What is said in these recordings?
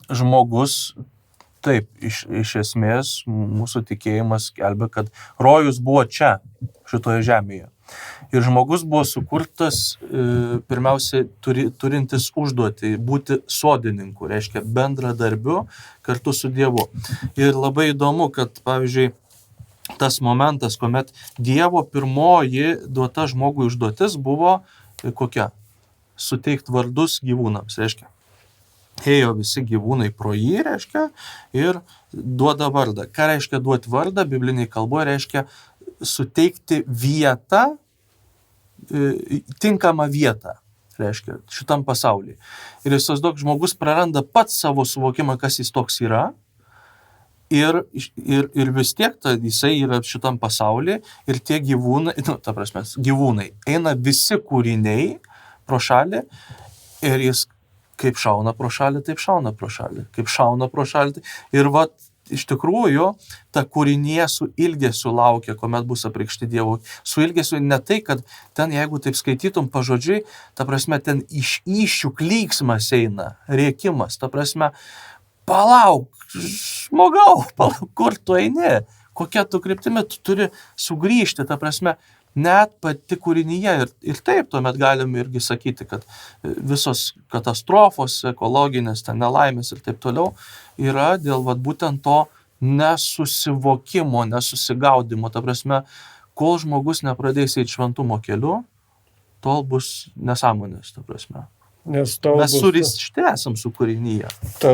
žmogus, taip, iš esmės mūsų tikėjimas skelbia, kad rojus buvo čia, šitoje žemėje. Ir žmogus buvo sukurtas pirmiausia turintis užduotį būti sodininku, reiškia bendradarbiu kartu su Dievu. Ir labai įdomu, kad, pavyzdžiui, tas momentas, kuomet Dievo pirmoji duota žmogui užduotis buvo kokia? Suteikt vardus gyvūnams, reiškia. Ėjo visi gyvūnai pro jį, reiškia, ir duoda vardą. Ką reiškia duoti vardą? Bibliniai kalboje reiškia suteikti vietą, tinkamą vietą, reiškia, šitam pasaulyje. Ir įsivaizduok, žmogus praranda pats savo suvokimą, kas jis toks yra, ir vis tiek jisai yra šitam pasaulyje, ir tie gyvūnai, gyvūnai, eina visi kūriniai pro šalį, ir jis kaip šauna pro šalį, taip šauna pro šalį. Kaip šauna pro šalį. Ir iš tikrųjų, ta kūrinė su ilgesiu laukia, kuomet bus apreikšti Dievo. Su ilgesiu ne tai, kad ten, jeigu taip skaitytum pažodžiui, ta prasme, ten iš įščių klyksmas eina, rėkimas. Ta prasme, palauk, žmogau, kur tu eini? Kokia tu kryptimi? Tu turi sugrįžti, ta prasme, net pati kūrinyje. Ir taip, tuomet galim irgi sakyti, kad visos katastrofos, ekologinės, nelaimės ir taip toliau yra dėl būtent to nesusivokimo, nesusigaudimo. Ta prasme, kol žmogus nepradės eiti šventumo keliu, tol bus nesąmonės, ta prasme. Mes surišti esam su kūrinyje.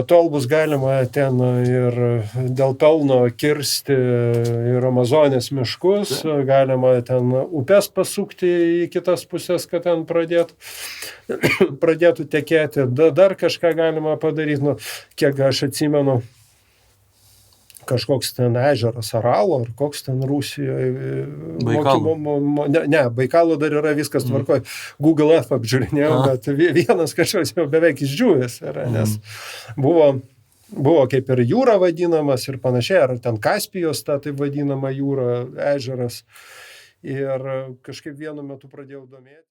Tol bus galima ten ir dėl pelno kirsti ir Amazonės miškus, galima ten upes pasukti į kitas pusės, kad ten pradėtų tekėti. Dar kažką galima padaryti, kiek aš atsimenu, kažkoks ten ežeras Aralo, ar koks ten Rusijoje. Baikalo. Baikalo dar yra viskas tvarkoj. Google Earth apžiūrinėjau, bet vienas kažkoks jau beveik išdžiūvęs yra, nes buvo kaip ir jūra vadinamas ir panašiai, ar ten Kaspijos ta taip vadinama jūra, ežeras. Ir kažkaip vienu metu pradėjau domėti.